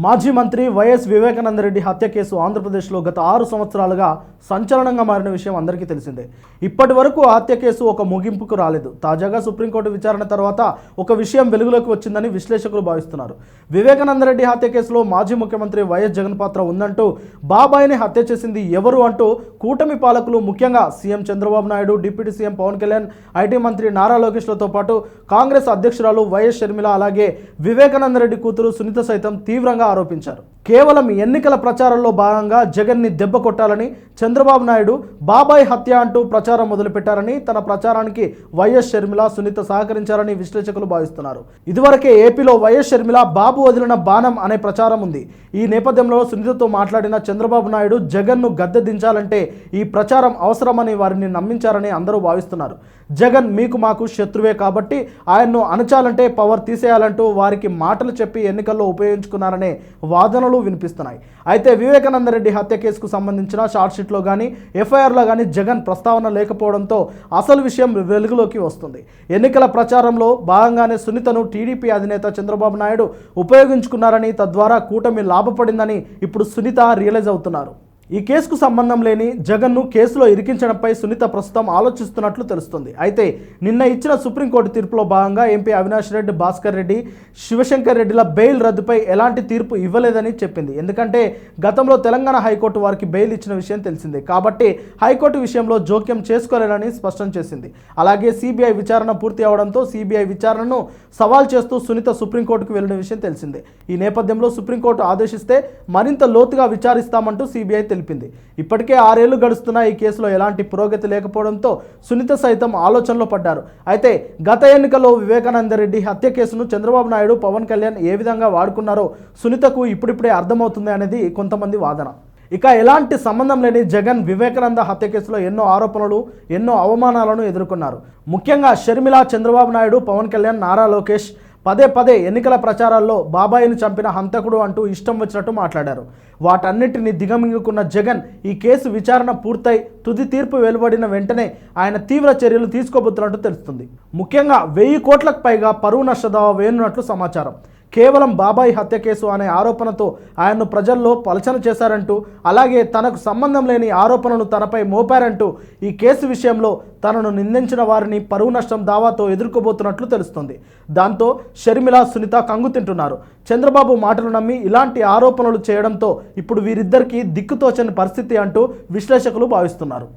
మాజీ మంత్రి వైఎస్ వివేకానంద రెడ్డి హత్య కేసు ఆంధ్రప్రదేశ్లో గత 6 సంవత్సరాలుగా సంచలనంగా మారిన విషయం అందరికీ తెలిసిందే. ఇప్పటి వరకు ఆ హత్య కేసు ఒక ముగింపుకు రాలేదు. తాజాగా సుప్రీంకోర్టు విచారణ తర్వాత ఒక విషయం వెలుగులోకి వచ్చిందని విశ్లేషకులు భావిస్తున్నారు. వివేకానంద రెడ్డి హత్య కేసులో మాజీ ముఖ్యమంత్రి వైఎస్ జగన్ పాత్ర ఉందంటూ, బాబాయిని హత్య చేసింది ఎవరు అంటూ కూటమి పాలకులు, ముఖ్యంగా CM Chandrababu Naidu, deputy CM Pawan Kalyan, IT మంత్రి నారా లోకేష్లతో పాటు కాంగ్రెస్ అధ్యక్షురాలు వైఎస్ షర్మిల, అలాగే వివేకానంద రెడ్డి కూతురు సునీత సైతం తీవ్రంగా ఆరోపించారు. కేవలం ఎన్నికల ప్రచారంలో భాగంగా జగన్ని దెబ్బ కొట్టాలని చంద్రబాబు నాయుడు బాబాయ్ హత్య అంటూ ప్రచారం మొదలుపెట్టారని, తన ప్రచారానికి వైఎస్ షర్మిల, సునీత సహకరించారని విశ్లేషకులు భావిస్తున్నారు. ఇదివరకే ఏపీలో వైఎస్ షర్మిల బాబు వదిలిన బాణం అనే ప్రచారం ఉంది. ఈ నేపథ్యంలో సునీతతో మాట్లాడిన చంద్రబాబు నాయుడు జగన్ను గద్దె దించాలంటే ఈ ప్రచారం అవసరమని వారిని నమ్మించారని అందరూ భావిస్తున్నారు. జగన్ మీకు మాకు శత్రువే కాబట్టి ఆయన్ను అణచాలంటే పవర్ తీసేయాలంటూ వారికి మాటలు చెప్పి ఎన్నికల్లో ఉపయోగించుకున్నారనే వాదనలు వినిపిస్తున్నాయి. అయితే వివేకానంద రెడ్డి హత్య కేసుకు సంబంధించిన షార్ట్షీట్లో కానీ, ఎఫ్ఐఆర్లో కానీ జగన్ ప్రస్తావన లేకపోవడంతో అసలు విషయం వెలుగులోకి వస్తుంది. ఎన్నికల ప్రచారంలో భాగంగానే సునీతను టీడీపీ అధినేత చంద్రబాబు నాయుడు ఉపయోగించుకున్నారని, తద్వారా కూటమి లాభపడిందని ఇప్పుడు సునీత రియలైజ్ అవుతున్నారు. ఈ కేసుకు సంబంధం లేని జగన్ను కేసులో ఇరికించడంపై సునీత ప్రస్తుతం ఆలోచిస్తున్నట్లు తెలుస్తుంది. అయితే నిన్న ఇచ్చిన సుప్రీంకోర్టు తీర్పులో భాగంగా ఎంపీ అవినాష్ రెడ్డి, భాస్కర్ రెడ్డి, శివశంకర్ రెడ్డిల బెయిల్ రద్దుపై ఎలాంటి తీర్పు ఇవ్వలేదని చెప్పింది. ఎందుకంటే గతంలో తెలంగాణ హైకోర్టు వారికి బెయిల్ ఇచ్చిన విషయం తెలిసిందే కాబట్టి హైకోర్టు విషయంలో జోక్యం చేసుకోలేరని స్పష్టం చేసింది. అలాగే సిబిఐ విచారణ పూర్తి అవడంతో సిబిఐ విచారణను సవాల్ చేస్తూ సునీత సుప్రీంకోర్టుకు వెళ్లిన విషయం తెలిసిందే. ఈ నేపథ్యంలో సుప్రీంకోర్టు ఆదేశిస్తే మరింత లోతుగా విచారిస్తామంటూ సిబిఐ తెలిపింది. ఇప్పటికే 6 ఏళ్లు గడుస్తున్నా ఈ కేసులో ఎలాంటి పురోగతి లేకపోవడంతో సునీత సైతం ఆలోచనలో పడ్డారు. అయితే గత ఎన్నికల్లో వివేకానంద రెడ్డి హత్య కేసును చంద్రబాబు నాయుడు, పవన్ కళ్యాణ్ ఏ విధంగా వాడుకున్నారో సునీతకు ఇప్పుడిప్పుడే అర్థమవుతుంది అనేది కొంతమంది వాదన. ఇక ఎలాంటి సంబంధం లేని జగన్ వివేకానంద హత్య కేసులో ఎన్నో ఆరోపణలు, ఎన్నో అవమానాలను ఎదుర్కొన్నారు. ముఖ్యంగా షర్మిల, చంద్రబాబు నాయుడు, పవన్ కళ్యాణ్, నారా లోకేష్ పదే ఎన్నికల ప్రచారాల్లో బాబాయిని చంపిన హంతకుడు అంటూ ఇష్టం వచ్చినట్టు మాట్లాడారు. వాటన్నిటిని దిగమింగుకున్న జగన్ ఈ కేసు విచారణ పూర్తయి తుది తీర్పు వెలువడిన వెంటనే ఆయన తీవ్ర చర్యలు తీసుకోబోతున్నట్టు తెలుస్తుంది. ముఖ్యంగా 1000 కోట్లకు పైగా పరువు నష్టదావా వేయనున్నట్లు సమాచారం. కేవలం బాబాయ్ హత్య కేసు అనే ఆరోపణతో ఆయన్ను ప్రజల్లో పలచన చేశారంటూ, అలాగే తనకు సంబంధం లేని ఆరోపణలు తనపై మోపారంటూ ఈ కేసు విషయంలో తనను నిందించిన వారిని పరువు నష్టం దావాతో ఎదుర్కోబోతున్నట్లు తెలుస్తుంది. దాంతో షర్మిల, సునీత కంగుతింటున్నారు. చంద్రబాబు మాటలు నమ్మి ఇలాంటి ఆరోపణలు చేయడంతో ఇప్పుడు వీరిద్దరికీ దిక్కుతోచని పరిస్థితి అంటూ విశ్లేషకులు భావిస్తున్నారు.